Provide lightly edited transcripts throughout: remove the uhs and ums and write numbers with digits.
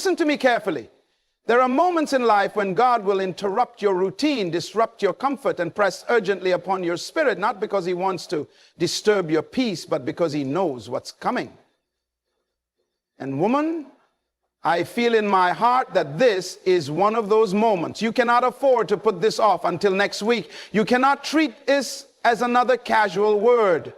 listen to me carefully. There are moments in life when God will interrupt your routine, disrupt your comfort, and press urgently upon your spirit, not because he wants to disturb your peace, but because he knows what's coming. And woman, I feel in my heart that this is one of those moments. You cannot afford to put this off until next week. You cannot treat this as another casual word.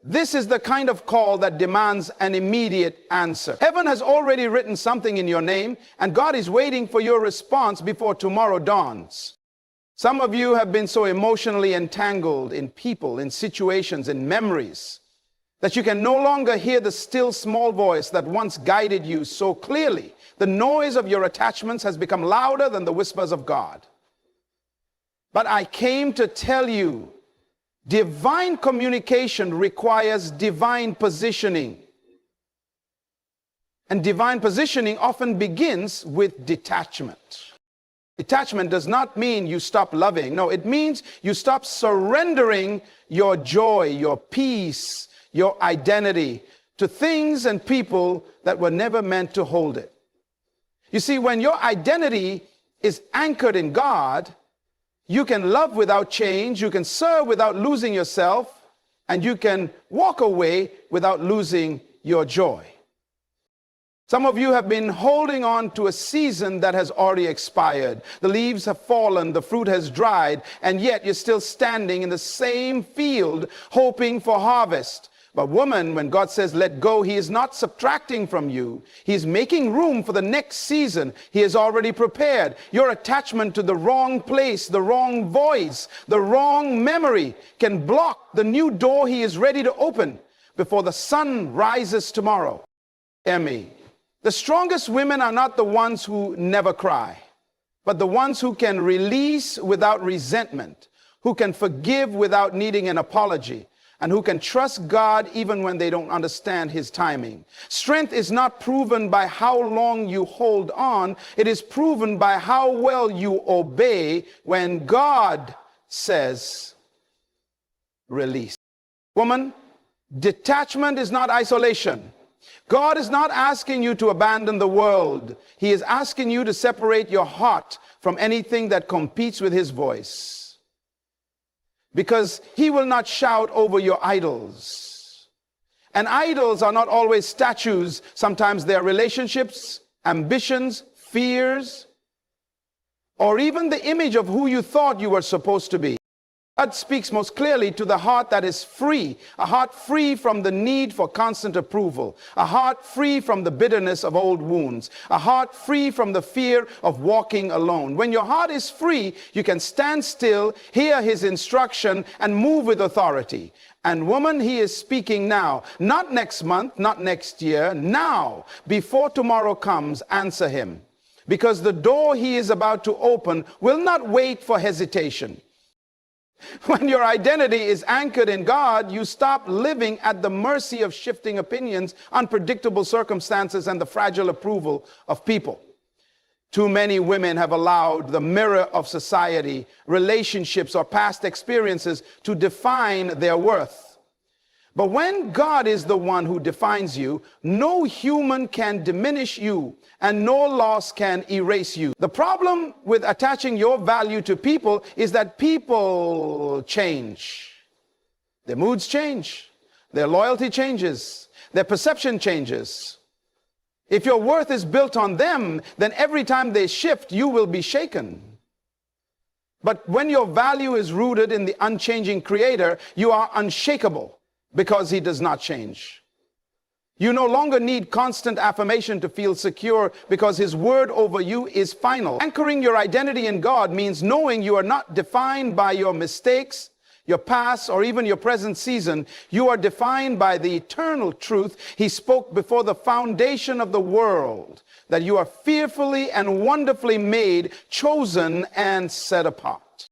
This is the kind of call that demands an immediate answer. Heaven has already written something in your name, and God is waiting for your response before tomorrow dawns. Some of you have been so emotionally entangled in people, in situations, in memories, that you can no longer hear the still small voice that once guided you so clearly. The noise of your attachments has become louder than the whispers of God. But I came to tell you, divine communication requires divine positioning. And divine positioning often begins with detachment. Detachment does not mean you stop loving. No, it means you stop surrendering your joy, your peace, your identity to things and people that were never meant to hold it. You see, when your identity is anchored in God, you can love without change, you can serve without losing yourself, and you can walk away without losing your joy. Some of you have been holding on to a season that has already expired. The leaves have fallen, the fruit has dried, and yet you're still standing in the same field hoping for harvest. But woman, when God says let go, he is not subtracting from you. He is making room for the next season. He is already prepared. Your attachment to the wrong place, the wrong voice, the wrong memory can block the new door he is ready to open before the sun rises tomorrow. Hear me. The strongest women are not the ones who never cry, but the ones who can release without resentment, who can forgive without needing an apology, and who can trust God even when they don't understand his timing. Strength is not proven by how long you hold on. It is proven by how well you obey when God says, release. Woman, detachment is not isolation. God is not asking you to abandon the world. He is asking you to separate your heart from anything that competes with his voice. Because he will not shout over your idols. And idols are not always statues. Sometimes they are relationships, ambitions, fears, or even the image of who you thought you were supposed to be. God speaks most clearly to the heart that is free, a heart free from the need for constant approval, a heart free from the bitterness of old wounds, a heart free from the fear of walking alone. When your heart is free, you can stand still, hear his instruction, and move with authority. And woman, he is speaking now, not next month, not next year, now. Before tomorrow comes, answer him. Because the door he is about to open will not wait for hesitation. When your identity is anchored in God, you stop living at the mercy of shifting opinions, unpredictable circumstances, and the fragile approval of people. Too many women have allowed the mirror of society, relationships, or past experiences to define their worth. But when God is the one who defines you, no human can diminish you, and no loss can erase you. The problem with attaching your value to people is that people change. Their moods change. Their loyalty changes. Their perception changes. If your worth is built on them, then every time they shift, you will be shaken. But when your value is rooted in the unchanging Creator, you are unshakable because he does not change. You no longer need constant affirmation to feel secure because his word over you is final. Anchoring your identity in God means knowing you are not defined by your mistakes, your past, or even your present season. You are defined by the eternal truth he spoke before the foundation of the world, that you are fearfully and wonderfully made, chosen, and set apart.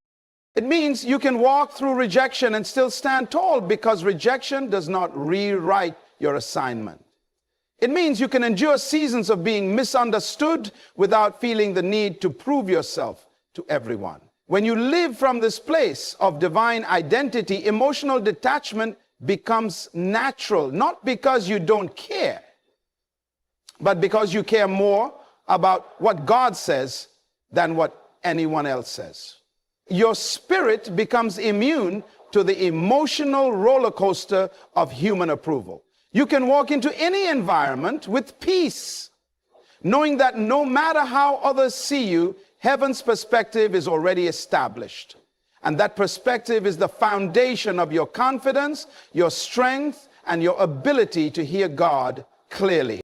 It means you can walk through rejection and still stand tall because rejection does not rewrite your assignment. It means you can endure seasons of being misunderstood without feeling the need to prove yourself to everyone. When you live from this place of divine identity, emotional detachment becomes natural, not because you don't care, but because you care more about what God says than what anyone else says. Your spirit becomes immune to the emotional roller coaster of human approval. You can walk into any environment with peace, knowing that no matter how others see you, heaven's perspective is already established. And that perspective is the foundation of your confidence, your strength, and your ability to hear God clearly.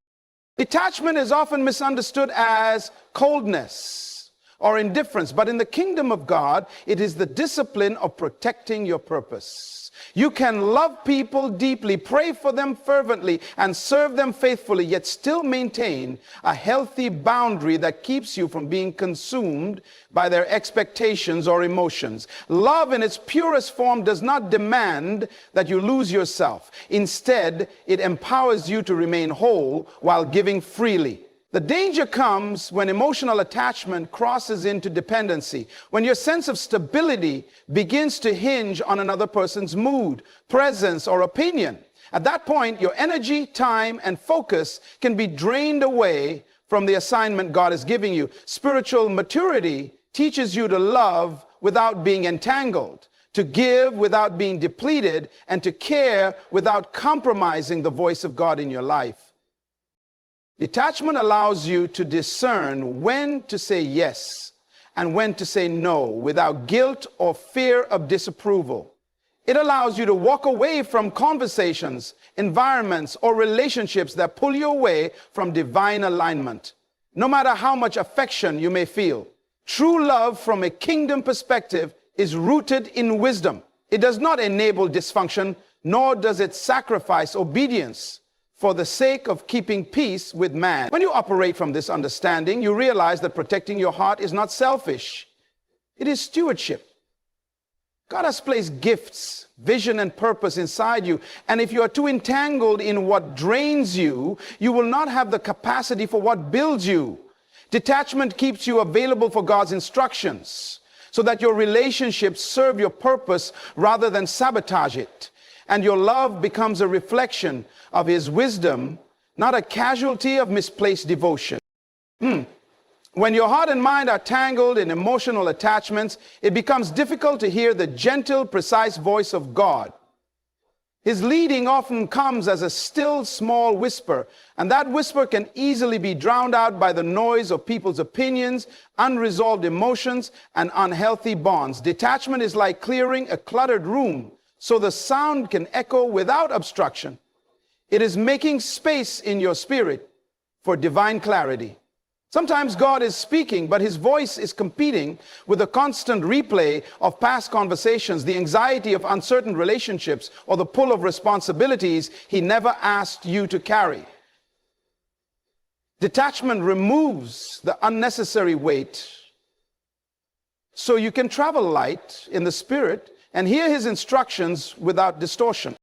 Detachment is often misunderstood as coldness or indifference, but in the kingdom of God, it is the discipline of protecting your purpose. You can love people deeply, pray for them fervently, and serve them faithfully, yet still maintain a healthy boundary that keeps you from being consumed by their expectations or emotions. Love in its purest form does not demand that you lose yourself. Instead, it empowers you to remain whole while giving freely. The danger comes when emotional attachment crosses into dependency, when your sense of stability begins to hinge on another person's mood, presence, or opinion. At that point, your energy, time, and focus can be drained away from the assignment God is giving you. Spiritual maturity teaches you to love without being entangled, to give without being depleted, and to care without compromising the voice of God in your life. Detachment allows you to discern when to say yes and when to say no without guilt or fear of disapproval. It allows you to walk away from conversations, environments, or relationships that pull you away from divine alignment. No matter how much affection you may feel, true love from a kingdom perspective is rooted in wisdom. It does not enable dysfunction, nor does it sacrifice obedience for the sake of keeping peace with man. When you operate from this understanding, you realize that protecting your heart is not selfish. It is stewardship. God has placed gifts, vision, and purpose inside you. And if you are too entangled in what drains you, you will not have the capacity for what builds you. Detachment keeps you available for God's instructions so that your relationships serve your purpose rather than sabotage it. And your love becomes a reflection of his wisdom, not a casualty of misplaced devotion. When your heart and mind are tangled in emotional attachments, it becomes difficult to hear the gentle, precise voice of God. His leading often comes as a still, small whisper, and that whisper can easily be drowned out by the noise of people's opinions, unresolved emotions, and unhealthy bonds. Detachment is like clearing a cluttered room so the sound can echo without obstruction. It is making space in your spirit for divine clarity. Sometimes God is speaking, but his voice is competing with the constant replay of past conversations, the anxiety of uncertain relationships, or the pull of responsibilities he never asked you to carry. Detachment removes the unnecessary weight so you can travel light in the spirit and hear his instructions without distortion.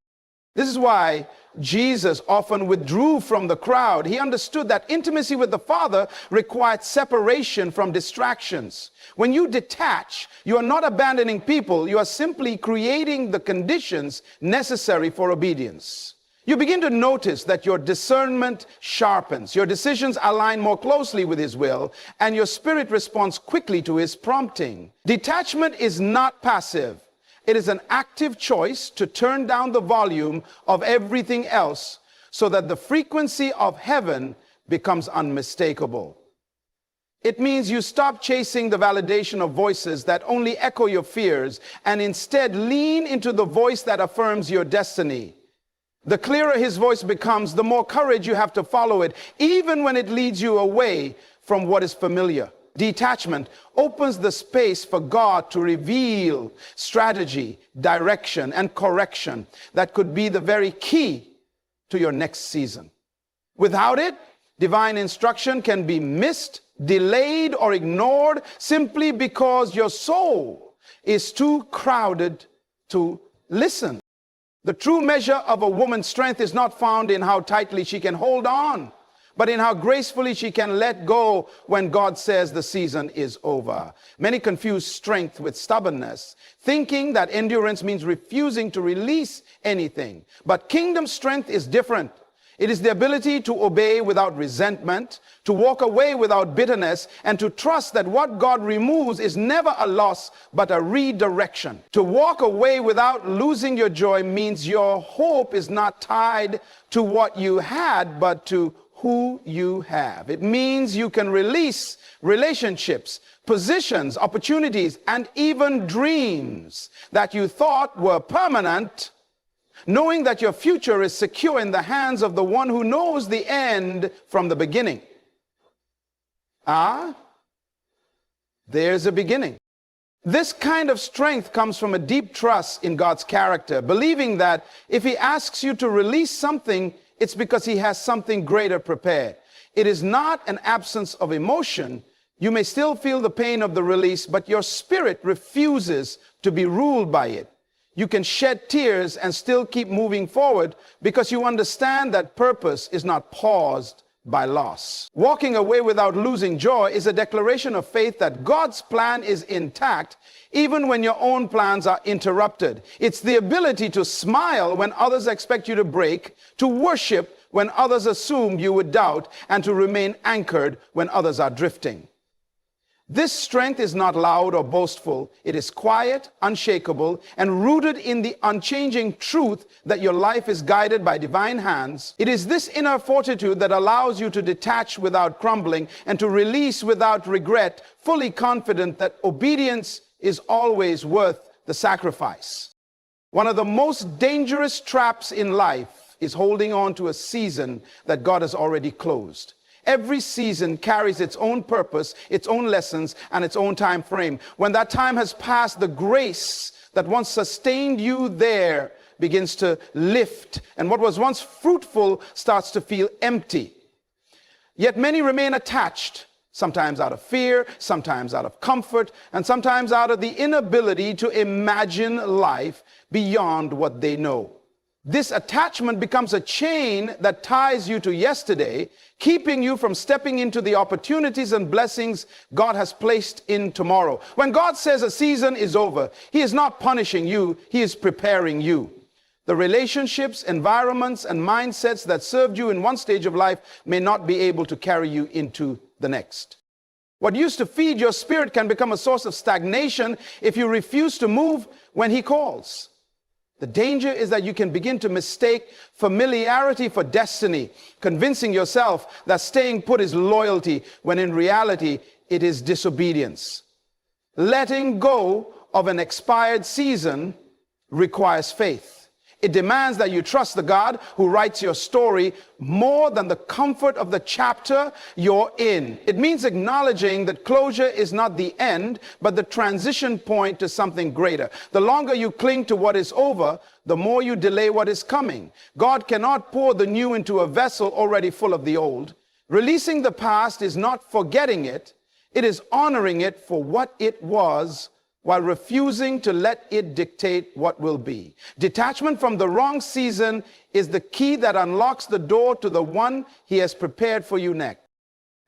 This is why Jesus often withdrew from the crowd. He understood that intimacy with the Father required separation from distractions. When you detach, you are not abandoning people. You are simply creating the conditions necessary for obedience. You begin to notice that your discernment sharpens, your decisions align more closely with his will, and your spirit responds quickly to his prompting. Detachment is not passive. It is an active choice to turn down the volume of everything else so that the frequency of heaven becomes unmistakable. It means you stop chasing the validation of voices that only echo your fears and instead lean into the voice that affirms your destiny. The clearer his voice becomes, the more courage you have to follow it, even when it leads you away from what is familiar. Detachment opens the space for God to reveal strategy, direction, and correction that could be the very key to your next season. Without it, divine instruction can be missed, delayed, or ignored simply because your soul is too crowded to listen. The true measure of a woman's strength is not found in how tightly she can hold on, but in how gracefully she can let go when God says the season is over. Many confuse strength with stubbornness, thinking that endurance means refusing to release anything. But kingdom strength is different. It is the ability to obey without resentment, to walk away without bitterness, and to trust that what God removes is never a loss, but a redirection. To walk away without losing your joy means your hope is not tied to what you had, but to who you have. It means you can release relationships, positions, opportunities, and even dreams that you thought were permanent, knowing that your future is secure in the hands of the one who knows the end from the beginning. There's a beginning. This kind of strength comes from a deep trust in God's character, believing that if he asks you to release something, it's because he has something greater prepared. It is not an absence of emotion. You may still feel the pain of the release, but your spirit refuses to be ruled by it. You can shed tears and still keep moving forward because you understand that purpose is not paused by loss. Walking away without losing joy is a declaration of faith that God's plan is intact even when your own plans are interrupted. It's the ability to smile when others expect you to break, to worship when others assume you would doubt, and to remain anchored when others are drifting. This strength is not loud or boastful. It is quiet, unshakable, and rooted in the unchanging truth that your life is guided by divine hands. It is this inner fortitude that allows you to detach without crumbling and to release without regret, fully confident that obedience is always worth the sacrifice. One of the most dangerous traps in life is holding on to a season that God has already closed. Every season carries its own purpose, its own lessons, and its own time frame. When that time has passed, the grace that once sustained you there begins to lift, and what was once fruitful starts to feel empty. Yet many remain attached, sometimes out of fear, sometimes out of comfort, and sometimes out of the inability to imagine life beyond what they know. This attachment becomes a chain that ties you to yesterday, keeping you from stepping into the opportunities and blessings God has placed in tomorrow. When God says a season is over, he is not punishing you, he is preparing you. The relationships, environments, and mindsets that served you in one stage of life may not be able to carry you into the next. What used to feed your spirit can become a source of stagnation if you refuse to move when he calls. The danger is that you can begin to mistake familiarity for destiny, convincing yourself that staying put is loyalty, when in reality, it is disobedience. Letting go of an expired season requires faith. It demands that you trust the God who writes your story more than the comfort of the chapter you're in. It means acknowledging that closure is not the end, but the transition point to something greater. The longer you cling to what is over, the more you delay what is coming. God cannot pour the new into a vessel already full of the old. Releasing the past is not forgetting it. It is honoring it for what it was, while refusing to let it dictate what will be. Detachment from the wrong season is the key that unlocks the door to the one he has prepared for you next.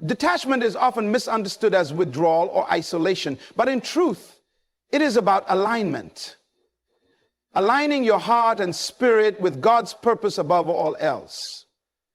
Detachment is often misunderstood as withdrawal or isolation, but in truth, it is about alignment. Aligning your heart and spirit with God's purpose above all else.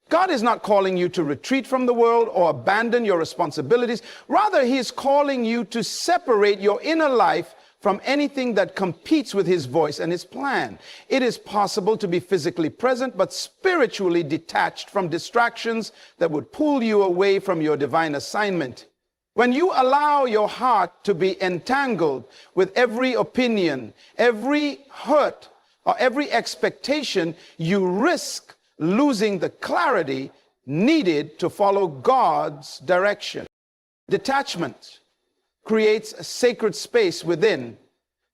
God is not calling you to retreat from the world or abandon your responsibilities. Rather, he is calling you to separate your inner life from anything that competes with his voice and his plan. It is possible to be physically present, but spiritually detached from distractions that would pull you away from your divine assignment. When you allow your heart to be entangled with every opinion, every hurt, or every expectation, you risk losing the clarity needed to follow God's direction. Detachment creates a sacred space within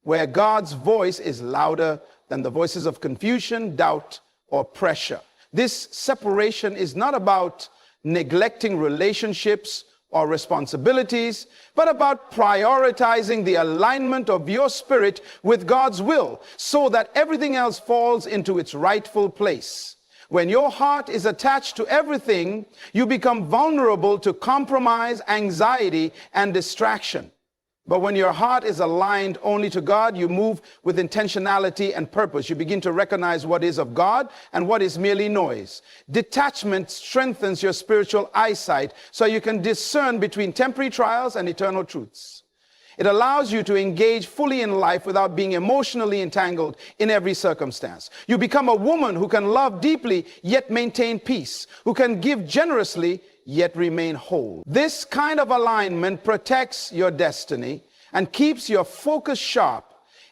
where God's voice is louder than the voices of confusion, doubt, or pressure. This separation is not about neglecting relationships or responsibilities, but about prioritizing the alignment of your spirit with God's will so that everything else falls into its rightful place. When your heart is attached to everything, you become vulnerable to compromise, anxiety, and distraction. But when your heart is aligned only to God, you move with intentionality and purpose. You begin to recognize what is of God and what is merely noise. Detachment strengthens your spiritual eyesight so you can discern between temporary trials and eternal truths. It allows you to engage fully in life without being emotionally entangled in every circumstance. You become a woman who can love deeply yet maintain peace, who can give generously yet remain whole. This kind of alignment protects your destiny and keeps your focus sharp.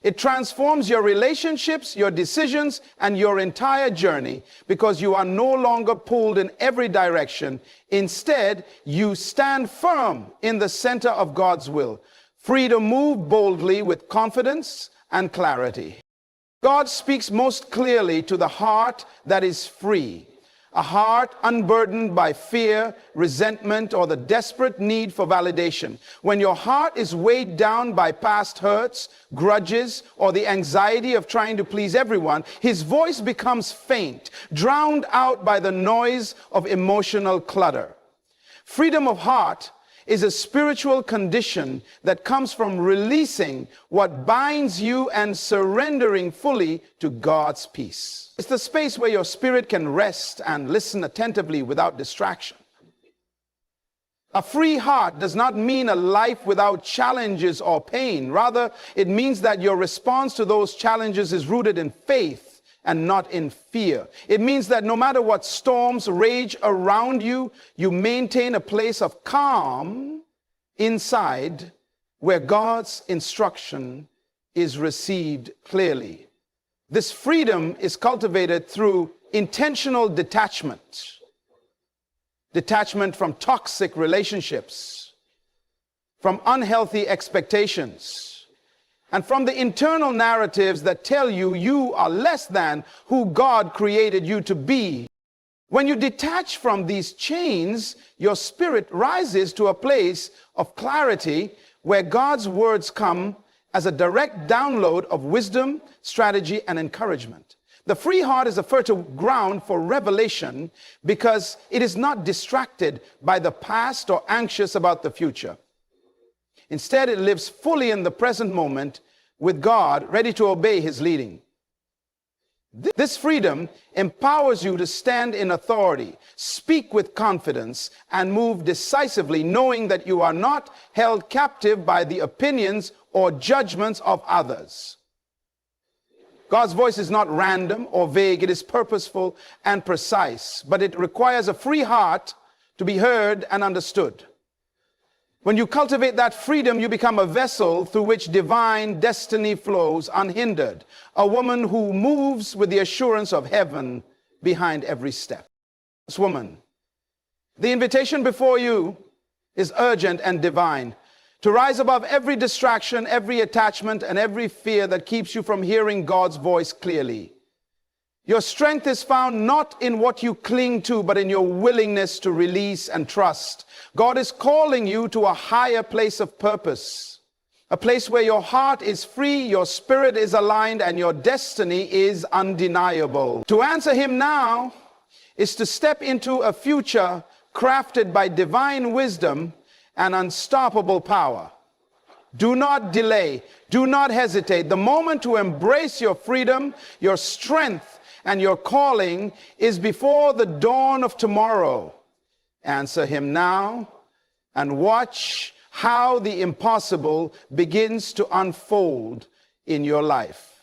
It transforms your relationships, your decisions, and your entire journey because you are no longer pulled in every direction. Instead, you stand firm in the center of God's will, free to move boldly with confidence and clarity. God speaks most clearly to the heart that is free. A heart unburdened by fear, resentment, or the desperate need for validation. When your heart is weighed down by past hurts, grudges, or the anxiety of trying to please everyone, his voice becomes faint, drowned out by the noise of emotional clutter. Freedom of heart is a spiritual condition that comes from releasing what binds you and surrendering fully to God's peace. It's the space where your spirit can rest and listen attentively without distraction. A free heart does not mean a life without challenges or pain. Rather, it means that your response to those challenges is rooted in faith and not in fear. It means that no matter what storms rage around you, you maintain a place of calm inside where God's instruction is received clearly. This freedom is cultivated through intentional detachment. Detachment from toxic relationships, from unhealthy expectations, and from the internal narratives that tell you you are less than who God created you to be. When you detach from these chains, your spirit rises to a place of clarity where God's words come as a direct download of wisdom, strategy, and encouragement. The free heart is a fertile ground for revelation because it is not distracted by the past or anxious about the future. Instead, it lives fully in the present moment with God, ready to obey his leading. This freedom empowers you to stand in authority, speak with confidence, and move decisively, knowing that you are not held captive by the opinions or judgments of others. God's voice is not random or vague. It is purposeful and precise, but it requires a free heart to be heard and understood. When you cultivate that freedom, you become a vessel through which divine destiny flows unhindered, a woman who moves with the assurance of heaven behind every step. This woman, the invitation before you is urgent and divine. To rise above every distraction, every attachment, and every fear that keeps you from hearing God's voice clearly. Your strength is found not in what you cling to, but in your willingness to release and trust. God is calling you to a higher place of purpose, a place where your heart is free, your spirit is aligned, and your destiny is undeniable. To answer him now is to step into a future crafted by divine wisdom and unstoppable power. Do not delay. Do not hesitate. The moment to embrace your freedom, your strength, and your calling is before the dawn of tomorrow. Answer him now and watch how the impossible begins to unfold in your life.